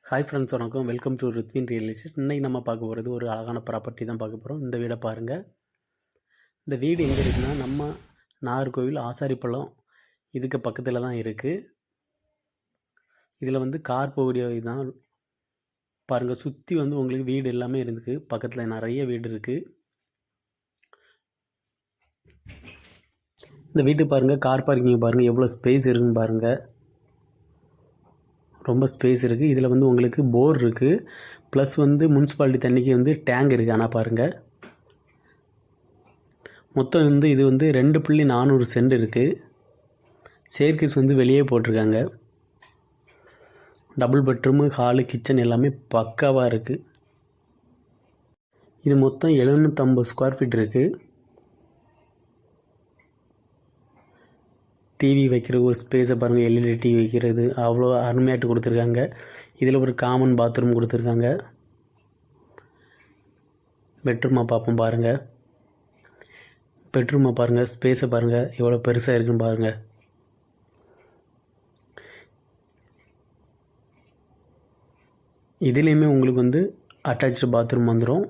Hi friends, வணக்கம். Welcome to Ritvin real estate. இன்றைக்கி நம்ம பார்க்க போகிறது ஒரு அழகான ப்ராப்பர்ட்டி தான் பார்க்க போகிறோம். இந்த வீடை பாருங்கள். இந்த வீடு எங்கே இருக்குன்னா, நம்ம நாகர்கோவில் ஆசாரிப்பள்ளம் இதுக்கு பக்கத்தில் தான் இருக்குது. இதில் கார் போகக்கூடிய தான் பாருங்கள். சுற்றி உங்களுக்கு வீடு எல்லாமே இருக்குது. பக்கத்தில் நிறைய வீடு இருக்குது. இந்த வீட்டுக்கு பாருங்கள், கார் பார்க்கிங் பாருங்கள், எவ்வளோ ஸ்பேஸ் இருக்குன்னு பாருங்கள். ரொம்ப ஸ்பேஸ் இருக்குது. இதில் உங்களுக்கு போர் இருக்குது. ப்ளஸ் முனிசிபாலிட்டி தண்ணிக்கு டேங்க் இருக்குது. ஆனால் பாருங்கள், மொத்தம் இது 2.400 சென்ட் இருக்குது. சேர்க்கஸ் வெளியே போட்டிருக்காங்க. டபுள் பெட்ரூமு, ஹாலு, கிச்சன் எல்லாமே பக்காவாக இருக்குது. இது மொத்தம் 750 ஸ்கொயர் ஃபீட் இருக்குது. டிவி வைக்கிற ஒரு ஸ்பேஸை பாருங்கள். எல்இடி டிவி வைக்கிறது அவ்வளோ அருமையாட்டு கொடுத்துருக்காங்க. இதில் ஒரு காமன் பாத்ரூம் கொடுத்துருக்காங்க. பெட்ரூமை பார்ப்போம் பாருங்கள். பெட்ரூமை பாருங்கள், ஸ்பேஸை பாருங்கள், எவ்வளோ பெருசாக இருக்குன்னு பாருங்கள். இதுலேயுமே உங்களுக்கு அட்டாச்சு பாத்ரூம் வந்துடும்.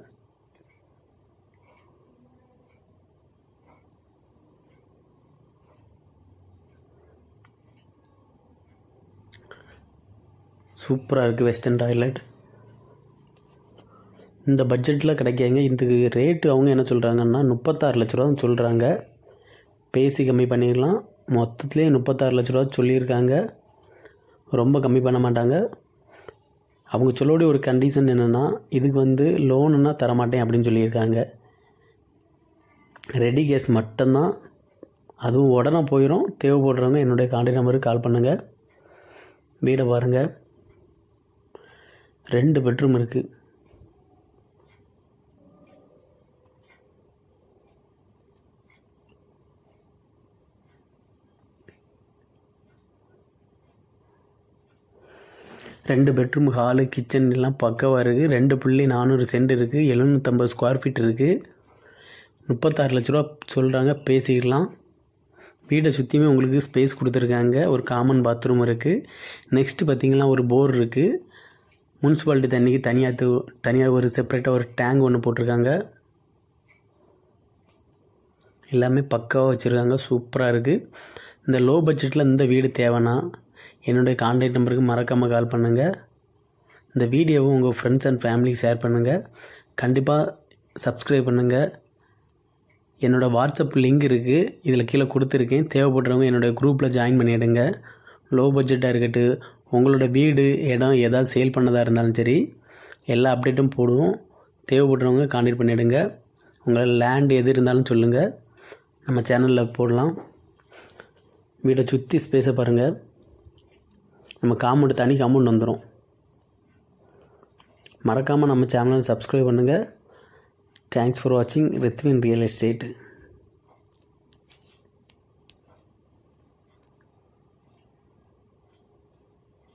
சூப்பராக இருக்குது வெஸ்டர்ன் டாய்லெட். இந்த பட்ஜெட்டில் கிடைக்காங்க. இதுக்கு ரேட்டு அவங்க என்ன சொல்கிறாங்கன்னா 36 லட்ச ரூபா சொல்கிறாங்க. பேசி கம்மி பண்ணிடலாம். மொத்தத்துலேயே 36 லட்ச ரூபா சொல்லியிருக்காங்க. ரொம்ப கம்மி பண்ண மாட்டாங்க. அவங்க சொல்லக்கூடிய ஒரு கண்டிஷன் என்னென்னா, இதுக்கு லோனுன்னா தரமாட்டேன் அப்படின்னு சொல்லியிருக்காங்க. ரெடி கேஸ் மட்டும்தான். அதுவும் உடனே போயிடும். தேவைப்படுறவங்க என்னுடைய கான்டாக்ட் நம்பருக்கு கால் பண்ணுங்கள். வீடை பாருங்கள். 2 பெட்ரூம் இருக்குது. ரெண்டு பெட்ரூம், ஹாலு, கிச்சன் எல்லாம் பக்கவாக இருக்குது. 2.400 சென்ட் இருக்குது. 750 ஸ்கொயர் ஃபீட் இருக்குது. 36 லட்ச ரூபா சொல்கிறாங்க. பேசிக்கலாம். வீடை சுற்றியுமே உங்களுக்கு ஸ்பேஸ் கொடுத்துருக்காங்க. ஒரு காமன் பாத்ரூம் இருக்குது. நெக்ஸ்ட்டு பார்த்திங்கன்னா ஒரு போர் இருக்குது. முனிசிபாலிட்டி தண்ணிக்கு தனியாக ஒரு செப்பரேட்டாக ஒரு டேங்க் ஒன்று போட்டிருக்காங்க. எல்லாமே பக்காவாக வச்சுருக்காங்க. சூப்பராக இருக்குது. இந்த லோ பட்ஜெட்டில் இந்த வீடு தேவைன்னா என்னுடைய கான்டாக்ட் நம்பருக்கு மறக்காமல் கால் பண்ணுங்கள். இந்த வீடியோவை உங்கள் ஃப்ரெண்ட்ஸ் அண்ட் ஃபேமிலிக்கு ஷேர் பண்ணுங்கள். கண்டிப்பாக சப்ஸ்கிரைப் பண்ணுங்கள். என்னோடய வாட்ஸ்அப் லிங்க் இருக்குது. இதில் கீழே கொடுத்துருக்கேன். தேவைப்படுறவங்க என்னோடய குரூப்பில் ஜாயின் பண்ணிவிடுங்க. லோ பட்ஜெட்டாக இருக்கட்டும், உங்களோட வீடு, இடம் ஏதாவது சேல் பண்ணதாக இருந்தாலும் சரி, எல்லா அப்டேட்டும் போடுவோம். தேவைப்படுறவங்க கான்டாக்ட் பண்ணிவிடுங்க. உங்கள் லேண்ட் எது இருந்தாலும் சொல்லுங்கள், நம்ம சேனலில் போடலாம். வீடை சுற்றி ஸ்பேஸை பாருங்கள். நம்ம காம்பவுண்டு தனி காம்பவுண்டு வந்துடும். மறக்காமல் நம்ம சேனலை சப்ஸ்கிரைப் பண்ணுங்கள். தேங்க்ஸ் ஃபார் வாட்சிங் ரித்வின் ரியல் எஸ்டேட்.